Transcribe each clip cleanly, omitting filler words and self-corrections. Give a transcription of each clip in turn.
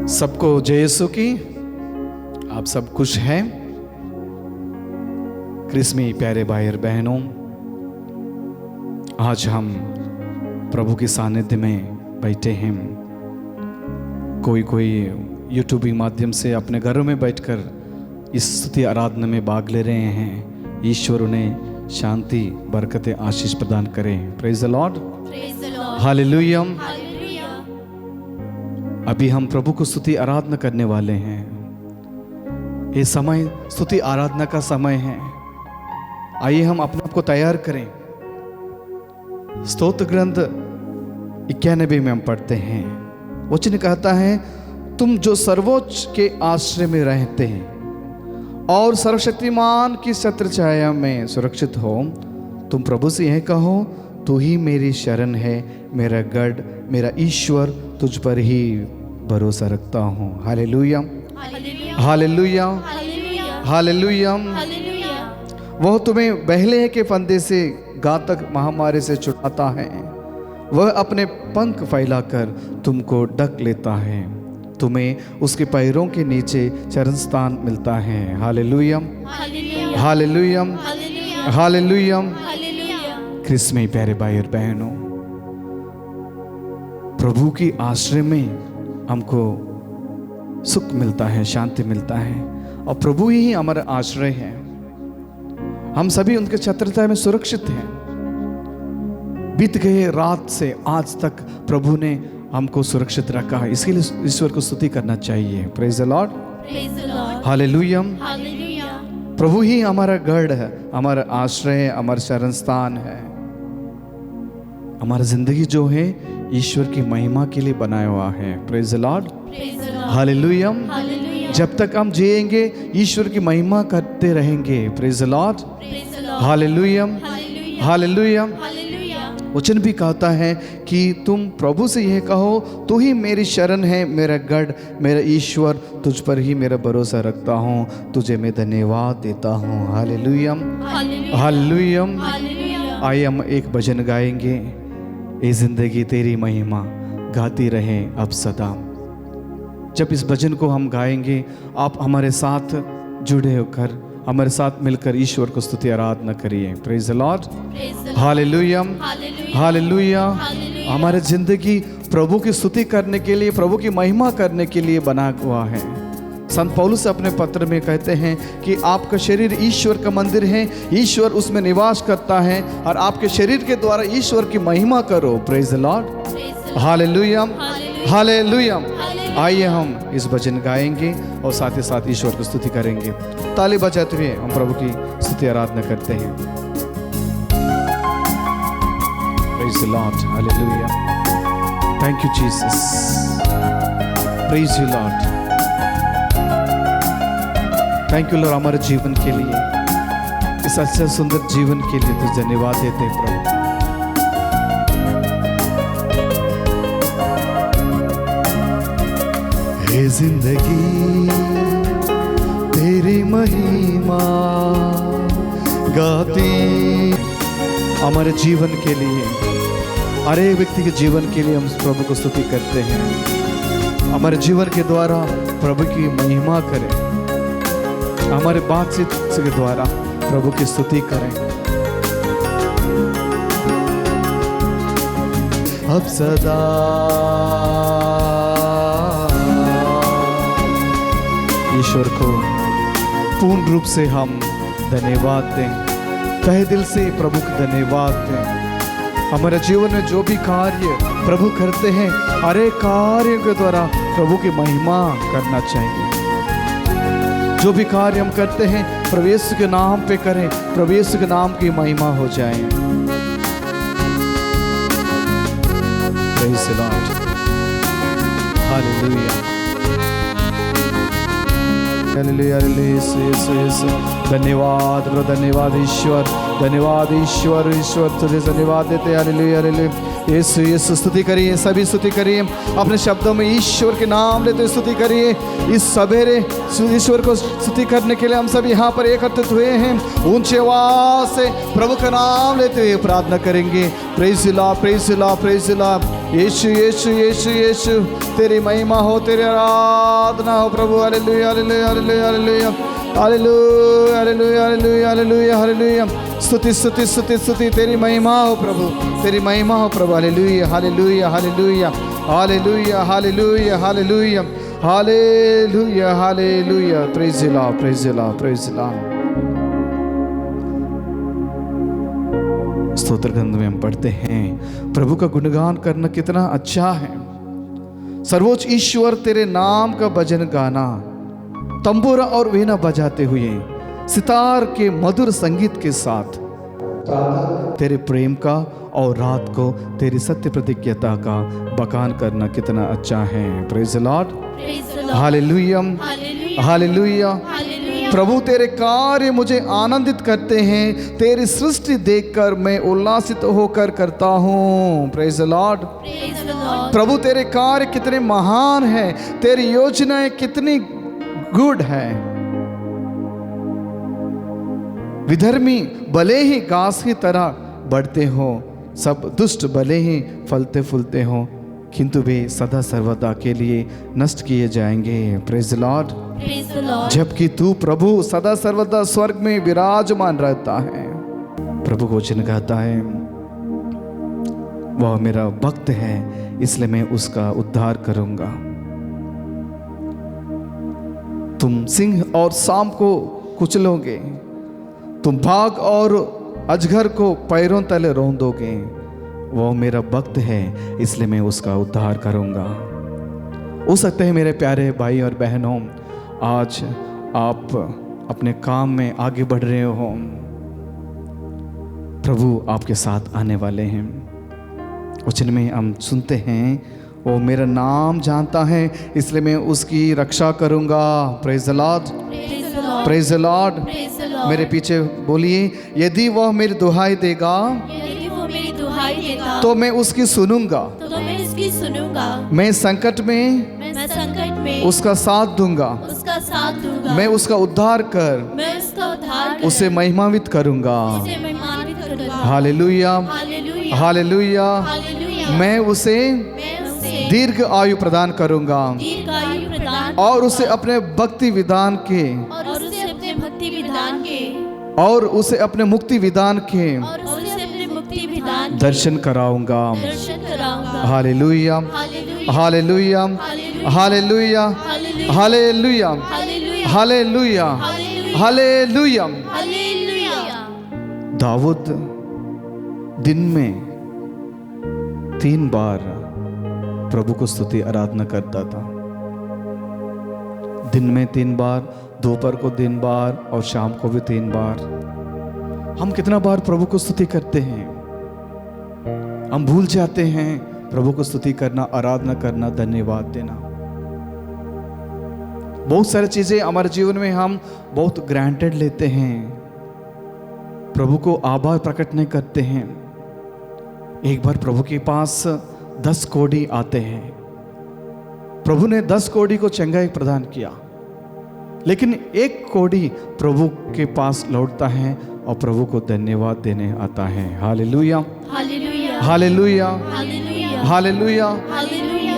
सबको जय यीशु की। आप सब खुश हैं? क्रिस्मी प्यारे भाई और बहनों, आज हम प्रभु के सानिध्य में बैठे हैं। कोई यूट्यूब के माध्यम से अपने घरों में बैठकर इस स्तुति आराधना में भाग ले रहे हैं। ईश्वर उन्हें शांति, बरकतें, आशीष प्रदान करें। Praise the lord, hallelujah. अभी हम प्रभु को स्तुति आराधना करने वाले हैं। ये समय स्तुति आराधना का समय है। आइए हम अपने आप को तैयार करें। स्तोत्र ग्रंथ 91 में हम पढ़ते हैं, वचन कहता है, तुम जो सर्वोच्च के आश्रय में रहते हैं और सर्वशक्तिमान की छत्र छाया में सुरक्षित हो, तुम प्रभु से यह कहो, तू ही मेरी शरण है, मेरा गढ़, मेरा ईश्वर, तुझ पर ही भरोसा रखता हूँ। Hallelujah, hallelujah, hallelujah. वह तुम्हें बहले के फंदे से, घातक महामारी से छुड़ाता है। वह अपने पंख फैलाकर तुमको ढक लेता है। तुम्हें उसके पैरों के नीचे चरण स्थान मिलता है। Hallelujah, hallelujah, hallelujah. क्रिस्मी प्यारे भाई और बहनों, प्रभु की आश्रय में हमको सुख मिलता है, शांति मिलता है, और प्रभु ही हमारा आश्रय है। हम सभी उनके छत्रछाया में सुरक्षित हैं। बीत गए रात से आज तक प्रभु ने हमको सुरक्षित रखा है। इसके लिए ईश्वर को स्तुति करना चाहिए। Praise the lord, hallelujah. प्रभु ही हमारा गढ़ है, हमारा आश्रय है, हमारा शरण स्थान है। हमारा जिंदगी जो है ईश्वर की महिमा के लिए बनाया हुआ है। Praise the lord, hallelujah. जब तक हम जिएंगे ईश्वर की महिमा करते रहेंगे। Praise the lord, hallelujah, hallelujah. वचन भी कहता है कि तुम प्रभु से यह कहो, तू ही मेरी शरण है, मेरा गढ़, मेरा ईश्वर, तुझ पर ही मेरा भरोसा रखता हूँ, तुझे मैं धन्यवाद देता हूँ। Hallelujah, hallelujah. आइए हम एक भजन गाएंगे, ये जिंदगी तेरी महिमा गाती रहे अब सदा। जब इस भजन को हम गाएंगे, आप हमारे साथ जुड़े होकर, हमारे साथ मिलकर ईश्वर को स्तुति आराधना करिए। Praise the lord, hallelujah, hallelujah. हमारी जिंदगी प्रभु की स्तुति करने के लिए, प्रभु की महिमा करने के लिए बना हुआ है। संत पौलुस अपने पत्र में कहते हैं कि आपका शरीर ईश्वर का मंदिर है, ईश्वर उसमें निवास करता है, और आपके शरीर के द्वारा ईश्वर की महिमा करो। Praise the lord, hallelujah, hallelujah. आइए हम इस भजन गाएंगे और साथ ही साथ ईश्वर की स्तुति करेंगे। ताली बजाते हुए हम प्रभु की स्तुति आराधना करते हैं। Praise the lord, hallelujah. Thank you Jesus, praise you Lord. Thank you Lord हमारे जीवन के लिए, इस अच्छे सुंदर जीवन के लिए तुझे धन्यवाद देते हैं प्रभु। हे जिंदगी तेरी महिमा गाती, हमारे जीवन के लिए, हर एक व्यक्ति के जीवन के लिए हम प्रभु को स्तुति करते हैं। हमारे जीवन के द्वारा प्रभु की महिमा करें, हमारे बातचीत के द्वारा प्रभु की स्तुति करें। अब सदा ईश्वर को पूर्ण रूप से हम धन्यवाद दें, तहे दिल से प्रभु को धन्यवाद दें। हमारे जीवन में जो भी कार्य प्रभु करते हैं, हर एक कार्य के द्वारा प्रभु की महिमा करना चाहिए। जो भी कार्य हम करते हैं प्रभु यीशु के नाम पे करें, प्रभु यीशु के नाम की महिमा हो जाए। Praise the lord, hallelujah, hallelujah, hallelujah. धन्यवाद प्रभु, धन्यवाद ईश्वर, धन्यवाद ईश्वर, ईश्वर तुझे धन्यवाद देते। Hallelujah, hallelujah. यीशु यीशु स्तुति करिए, सभी स्तुति करिए। अपने शब्दों में ईश्वर के नाम लेते स्तुति करिए। इस सवेरे ईश्वर को स्तुति करने के लिए हम सब यहाँ पर एकत्रित हुए हैं। ऊंची आवाज से प्रभु का नाम लेते हुए प्रार्थना करेंगे। Praise lord, praise lord, praise lord. यीशु यीशु यीशु यीशु, तेरी महिमा हो, तेरी आराधना हो प्रभु। Hallelujah hallelujah hallelujah hallelujah hallelujah hallelujah hallelujah hallelujah hallelujah. स्तुति स्तुति स्तुति स्तुति, तेरी महिमा हो प्रभु, तेरी महिमा हो प्रभु। Hallelujah hallelujah hallelujah hallelujah hallelujah hallelujah hallelujah hallelujah. Praise the lord, praise the lord, praise the lord. स्तोत्र ग्रंथ में हम पढ़ते हैं, प्रभु का गुणगान करना कितना अच्छा है। सर्वोच्च ईश्वर तेरे नाम का भजन गाना, तंबूरा और वीणा बजाते हुए सितार के मधुर संगीत के साथ तेरे प्रेम का और रात को तेरी सत्य प्रतिज्ञता का बखान करना कितना अच्छा है। Praise the lord, hallelujah hallelujah. प्रभु तेरे कार्य मुझे आनंदित करते हैं, तेरी सृष्टि देखकर मैं उल्लासित होकर करता हूँ। Praise the Lord. प्रभु तेरे कार्य कितने महान हैं, तेरी योजनाएं कितनी गुड है। विधर्मी भले ही घास की तरह बढ़ते हो, सब दुष्ट भले ही फलते फूलते हो, किंतु वे सदा सर्वदा के लिए नष्ट किए जाएंगे। Praise the Lord. जबकि तू प्रभु सदा सर्वदा स्वर्ग में विराजमान रहता है। प्रभु को वचन कहता है, वह मेरा भक्त है, इसलिए मैं उसका उद्धार करूंगा। तुम सिंह और सांप को कुचलोगे, तुम बाघ और अजगर को पैरों तले रौंदोगे। वो मेरा भक्त है, इसलिए मैं उसका उद्धार करूंगा। हो सकते हैं मेरे प्यारे भाई और बहनों, आज आप अपने काम में आगे बढ़ रहे हो, प्रभु आपके साथ आने वाले हैं। वचन में हम सुनते हैं, वो मेरा नाम जानता है, इसलिए मैं उसकी रक्षा करूंगा। Praise the lord, praise the Lord. मेरे पीछे बोलिए, यदि वह मेरी दुहाई देगा तो मैं उसकी सुनूंगा, मैं संकट में उसका साथ दूंगा, मैं उसका उद्धार कर उसे महिमान्वित करूंगा। Hallelujah hallelujah. मैं उसे दीर्घ आयु प्रदान करूंगा और उसे अपने भक्ति विधान के और उसे अपने मुक्ति विधान के दर्शन कराऊंगा। Hallelujah hallelujah hallelujah hallelujah hallelujah hallelujah. दाऊद दिन में 3 बार प्रभु को स्तुति आराधना करता था। दिन में 3 बार, दोपहर को 3 बार और शाम को भी 3 बार। हम कितना बार प्रभु को स्तुति करते हैं, हम भूल जाते हैं प्रभु को स्तुति करना, आराधना करना, धन्यवाद देना। बहुत सारी चीजें हमारे जीवन में हम बहुत ग्रांटेड लेते हैं, प्रभु को आभार प्रकट नहीं करते हैं। एक बार प्रभु के पास 10 कोढ़ी आते हैं। प्रभु ने 10 कोढ़ी को चंगाई प्रदान किया, लेकिन 1 कोढ़ी प्रभु के पास लौटता है और प्रभु को धन्यवाद देने आता है। Hallelujah hallelujah hallelujah hallelujah.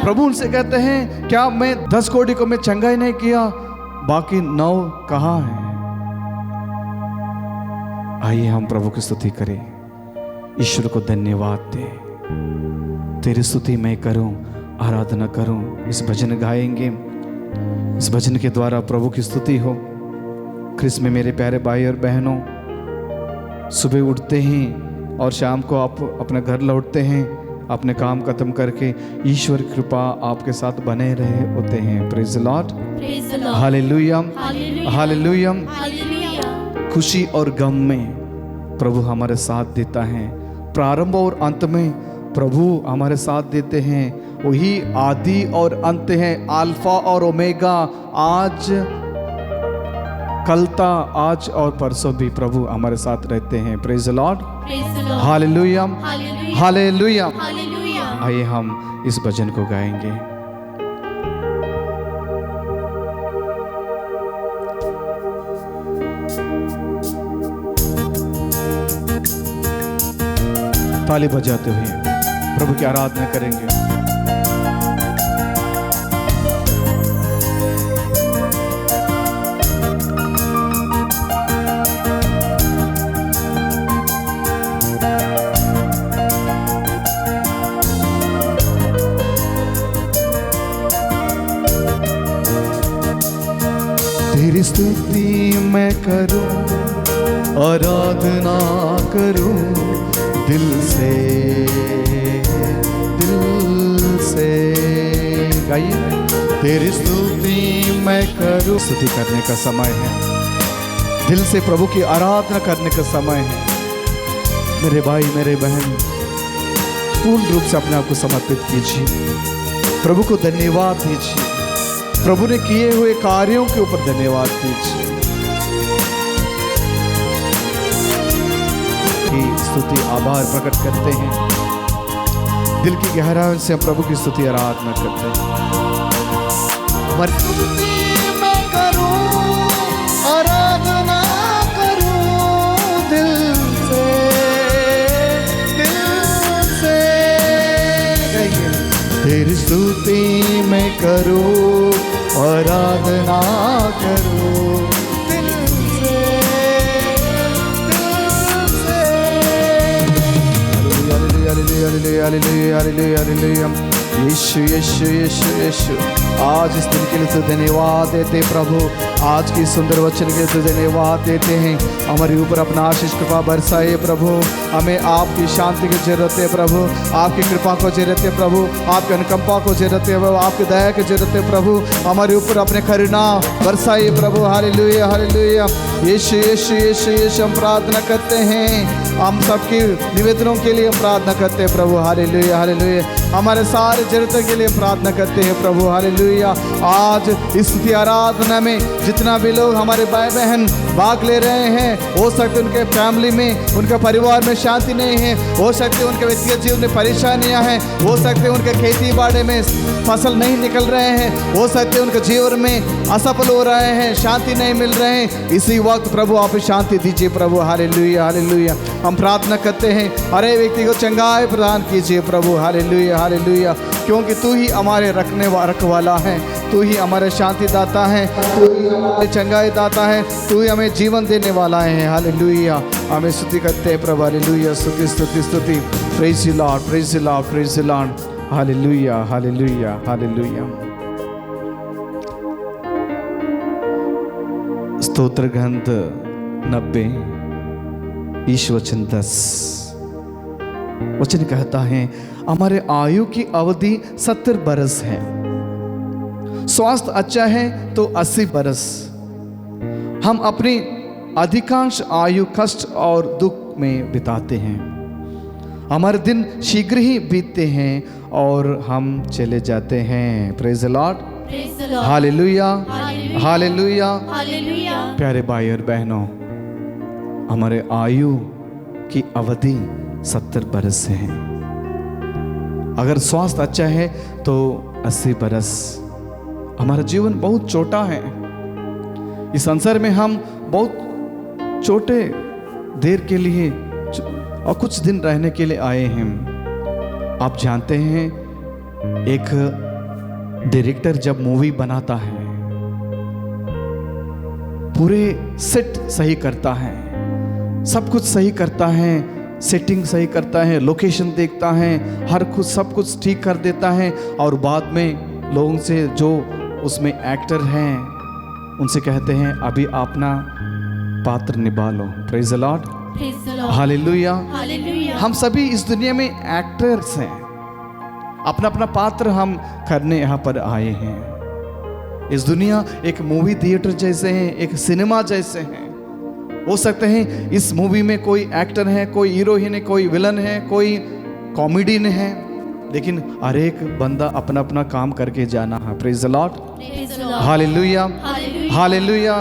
प्रभु उनसे कहते हैं, क्या मैं 10 कोढ़ी को मैं चंगाई नहीं किया, बाकी 9 कहाँ हैं? आइए हम प्रभु की स्तुति करें, ईश्वर को धन्यवाद दें। तेरी स्तुति मैं करूं, आराधना करूं। इस भजन गाएंगे, इस भजन के द्वारा प्रभु की स्तुति हो। ख्रिस्त में मेरे प्यारे भाई और बहनों, सुबह उठते ही और शाम को आप अपने घर लौटते हैं, अपने काम खत्म करके ईश्वर की कृपा आपके साथ बने रहे होते हैं। Praise the lord, hallelujah hallelujah. खुशी और गम में प्रभु हमारे साथ देता है, प्रारंभ और अंत में प्रभु हमारे साथ देते हैं। वही आदि और अंत है, अल्फा और ओमेगा। आज कलता, आज और परसों भी प्रभु हमारे साथ रहते हैं। Praise the lord, hallelujah hallelujah आइए हम इस भजन को गाएंगे। ताली बजाते हुए प्रभु की आराधना करेंगे। तेरी स्तुति मैं करूं, आराधना करूं दिल से, दिल से। गाइए, तेरी स्तुति मैं करूं। स्तुति करने का समय है, दिल से प्रभु की आराधना करने का समय है। मेरे भाई मेरे बहन, पूर्ण रूप से अपने आप को समर्पित कीजिए, प्रभु को धन्यवाद दीजिए, प्रभु ने किए हुए कार्यों के ऊपर धन्यवाद दीजिए। की स्तुति आभार प्रकट करते हैं, दिल की गहराई से हम प्रभु की स्तुति आराधना करते हैं। स्तुति मैं करूं, आराधना करूं दिल से, दिल से। तेरी स्तुति मैं करूं, आराधना करूं दिल से, दिल से। Hallelujah, hallelujah, hallelujah, hallelujah. यीशु, यीशु, यीशु, यीशु। आज इस दिन के लिए तो धन्यवाद देते प्रभु, आज की सुंदर वचन के लिए तो धन्यवाद देते हैं। हमारे ऊपर अपना आशीष कृपा बरसाए प्रभु, हमें आपकी शांति की जरूरत है प्रभु, आपकी कृपा को जरूरत है प्रभु, आपके अनुकंपा को जरूरत है प्रभु, आपकी दया की जरूरत है प्रभु। हमारे ऊपर अपने करुणा बरसाए प्रभु। Hallelujah, hallelujah. यीशु, यीशु, यीशु, यीशु। हम प्रार्थना करते हैं, हम सबकी निवेदनों के लिए प्रार्थना करते हैं प्रभु। Hallelujah, hallelujah. हमारे सारे जरूरतों के लिए प्रार्थना करते हैं प्रभु। हालेलुया। आज इस आराधना में जितना भी लोग हमारे भाई बहन भाग ले रहे हैं, हो सकते उनके फैमिली में, उनके परिवार में शांति नहीं है, हो सकते उनके व्यक्तिगत जीवन में परेशानियां हैं, हो सकते उनके खेती बाड़ी में फसल नहीं निकल रहे हैं, हो सकते उनके जीवन में असफल हो रहे हैं, शांति नहीं मिल रहे हैं। इसी वक्त प्रभु आप शांति दीजिए प्रभु। Hallelujah, hallelujah. हम प्रार्थना करते हैं, हर एक व्यक्ति को चंगाई प्रदान कीजिए प्रभु। Hallelujah, hallelujah. क्योंकि तू ही हमारे रखवाला है, तू ही हमारे शांति दाता है, तू ही हमारे चंगाई दाता है, तू ही हमें जीवन देने वाला है। हालेलुया। हमें स्तुति करते हैं प्रभु। हालेलुया। स्तुति, स्तुति, स्तुति। Praise the Lord, praise the Lord, praise the lord. Hallelujah, hallelujah, hallelujah. स्तोत्र ग्रंथ 90 ईश वचन 10 वचन कहता है, हमारे आयु की अवधि 70 बरस है, स्वास्थ्य अच्छा है तो 80 बरस। हम अपनी अधिकांश आयु कष्ट और दुख में बिताते हैं, हमारे दिन शीघ्र ही बीतते हैं और हम चले जाते हैं। Praise the lord, hallelujah, hallelujah. प्यारे भाई और बहनों, हमारे आयु की अवधि 70 बरस है। अगर स्वास्थ्य अच्छा है तो 80 बरस। हमारा जीवन बहुत छोटा है, इस संसार में हम बहुत छोटे देर के लिए और कुछ दिन रहने के लिए आए हैं। आप जानते हैं, एक डायरेक्टर जब मूवी बनाता है, पूरे सेट सही करता है, सब कुछ सही करता है, सेटिंग सही करता है, लोकेशन देखता है, हर कुछ सब कुछ ठीक कर देता है और बाद में लोगों से जो उसमें एक्टर हैं उनसे कहते हैं, अभी अपना पात्र निभा लो। Praise the lord, hallelujah. हम सभी इस दुनिया में एक्टर्स हैं, अपना अपना पात्र हम करने यहाँ पर आए हैं। इस दुनिया एक मूवी थिएटर जैसे है, एक सिनेमा जैसे है। हो सकते हैं इस मूवी में कोई एक्टर है, कोई हीरोइन है, कोई विलन है, कोई कॉमेडियन है, लेकिन हर एक बंदा अपना अपना काम करके जाना है। Praise the lord, hallelujah, hallelujah.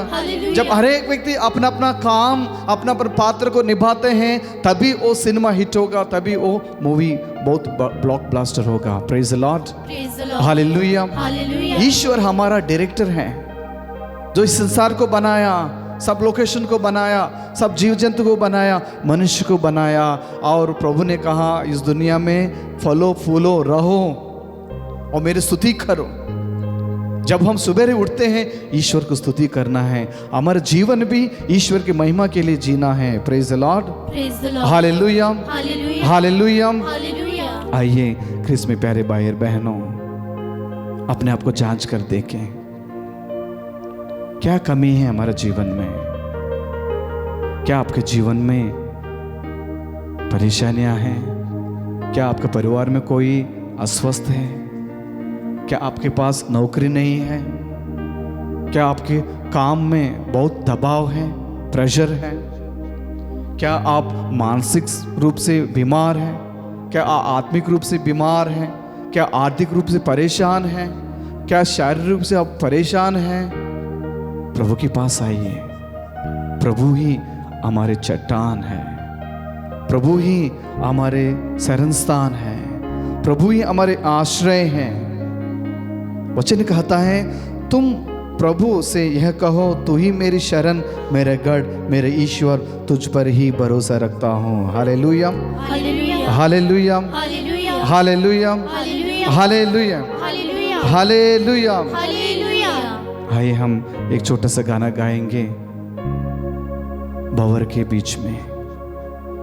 जब हर एक व्यक्ति अपना अपना काम, अपना पात्र को निभाते हैं, तभी वो सिनेमा हिट होगा, तभी वो मूवी बहुत ब्लॉकबस्टर होगा। Praise the lord, hallelujah. ईश्वर हमारा डायरेक्टर है, जो इस संसार को बनाया, सब लोकेशन को बनाया, सब जीव जंतु को बनाया, मनुष्य को बनाया। और प्रभु ने कहा इस दुनिया में फलो फूलो रहो और मेरी स्तुति करो। जब हम सुबह उठते हैं, ईश्वर को स्तुति करना है। हमारा जीवन भी ईश्वर की महिमा के लिए जीना है। Praise the lord, hallelujah, hallelujah. आइए ख्रिस्त में प्यारे भाई और बहनों, अपने आप को जांच कर देखें, क्या कमी है हमारे जीवन में। क्या आपके जीवन में परेशानियां हैं? क्या आपके परिवार में कोई अस्वस्थ है? क्या आपके पास नौकरी नहीं है? क्या आपके काम में बहुत दबाव है, प्रेशर है? क्या आप मानसिक रूप से बीमार हैं? क्या आत्मिक रूप से बीमार हैं? क्या आर्थिक रूप से परेशान हैं? क्या शारीरिक रूप से आप परेशान हैं? प्रभु के पास आइए। प्रभु ही हमारे चट्टान है, प्रभु ही हमारे शरण स्थान है, प्रभु ही हमारे आश्रय हैं। वचन कहता है, तुम प्रभु से यह कहो, तू ही मेरी शरण, मेरे गढ़, मेरे ईश्वर, तुझ पर ही भरोसा रखता हूँ। Hallelujah, hallelujah, hallelujah, hallelujah, hallelujah. आइए हम एक छोटा सा गाना गाएंगे। भंवर के बीच में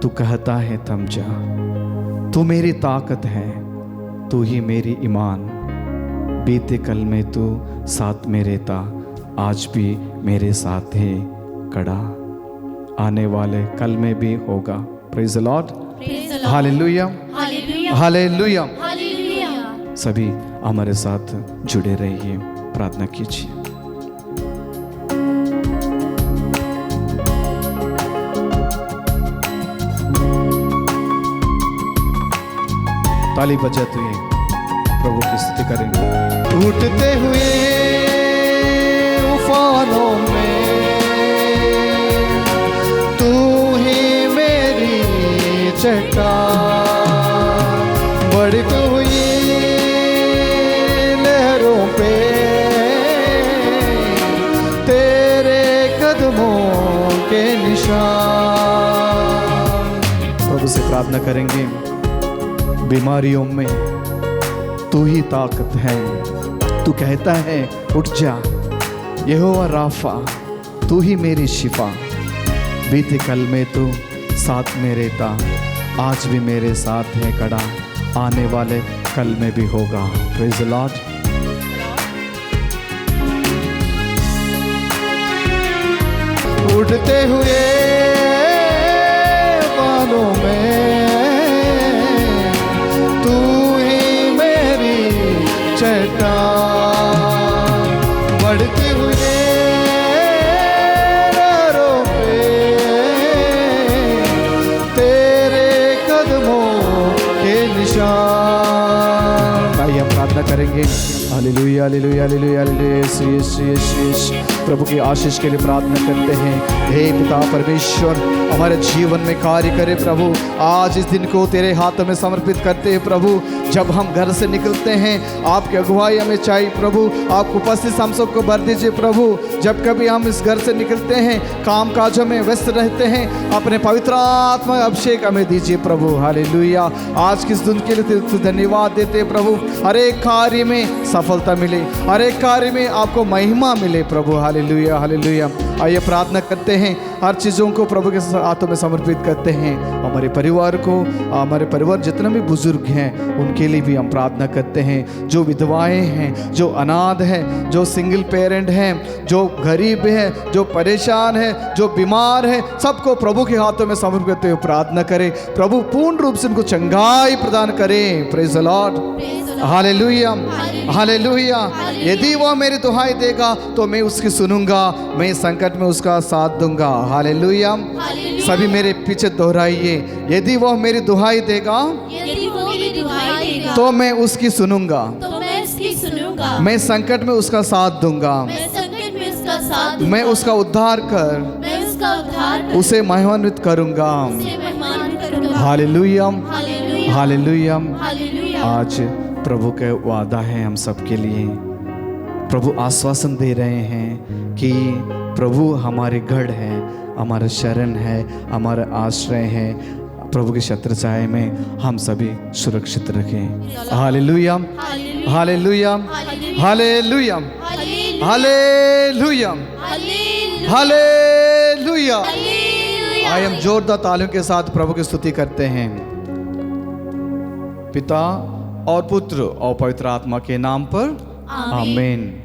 तू कहता है थम जा, तू मेरी ताकत है, तू ही मेरी ईमान। बीते कल में तू साथ में रहता, आज भी मेरे साथ है खड़ा, आने वाले कल में भी होगा। Praise the lord, hallelujah, hallelujah. सभी हमारे साथ जुड़े रहिए, प्रार्थना कीजिए। ताली बजाते हुए प्रभु की स्तुति करेंगे। टूटते हुए उफानों में तू ही मेरी चट्टान, बढ़ती हुई लहरों पे तेरे कदमों के निशान। प्रभु से प्रार्थना करेंगे, बीमारियों में तू ही ताकत है। तू कहता है उठ जा, यहोवा राफा, तू ही मेरी शिफा। बीते कल में तू साथ में रहता, आज भी मेरे साथ है खड़ा, आने वाले कल में भी होगा। Praise the Lord. उड़ते हुए बालों में तू ही मेरी चट्टान, बढ़ती हुई लहरों पे तेरे कदमों के निशान। आइए हम प्रार्थना करेंगे। Hallelujah, hallelujah, hallelujah, hallelujah. यीशु, यीशु, यीशु। प्रभु की आशीष के लिए प्रार्थना करते हैं। हे पिता परमेश्वर, हमारे जीवन में कार्य करे प्रभु। आज इस दिन को तेरे हाथों में समर्पित करते हैं प्रभु। जब हम घर से निकलते हैं, आपकी अगुवाई हमें चाहिए प्रभु। आपको उपस्थित हम सबको भर दीजिए प्रभु। जब कभी हम इस घर से निकलते हैं, काम काजों में व्यस्त रहते हैं, अपने पवित्र आत्मा अभिषेक हमें दीजिए प्रभु। हालेलुया। आज किस दिन के लिए धन्यवाद देते हैं प्रभु। हर एक कार्य में सफलता मिले, हर एक कार्य में आपको महिमा मिले प्रभु। Hallelujah, hallelujah. आइए प्रार्थना करते हैं, हर चीज़ों को प्रभु के हाथों में समर्पित करते हैं। हमारे परिवार को, हमारे परिवार जितने भी बुजुर्ग हैं उनके लिए भी हम प्रार्थना करते हैं। जो विधवाएं हैं, जो अनाथ हैं, जो सिंगल पेरेंट हैं, जो गरीब हैं, जो परेशान हैं, जो बीमार हैं, सबको प्रभु के हाथों में समर्पित करते हुए प्रार्थना करें। प्रभु पूर्ण रूप से उनको चंगाई प्रदान करें। Praise the lord, hallelujah, hallelujah. यदि वो मेरी दुहाई देगा तो मैं उसकी सुनूंगा, मैं संकट संकट में उसका साथ दूंगा। हालेलुया। हालेलुया। सभी मेरे पीछे दोहराइए, यदि वह मेरी दुहाई देगा यदि वो मेरी दुहाई देगा तो मैं उसकी सुनूंगा। तो मैं उसकी सुनूंगा। मैं संकट में उसका साथ दूंगा। मैं संकट में उसका साथ दूंगा। मैं उसका उद्धार कर मैं उसका उद्धार कर उसे महिमान्वित करूंगा। उसे महिमान्वित करूंगा। हालेलुया। हालेलुया। हालेलुया। हालेलुया। आज प्रभु का वादा है हम सबके लिए। प्रभु आश्वासन दे रहे हैं कि प्रभु हमारे गढ़ है, हमारा शरण है, हमारा आश्रय है। प्रभु के छत्र छाया में हम सभी सुरक्षित रखें। Hallelujah. Hallelujah. Hallelujah. Hallelujah. Hallelujah. Hallelujah. आइए हम जोरदार तालियों के साथ प्रभु की स्तुति करते हैं। पिता और पुत्र और पवित्र आत्मा के नाम पर आमीन।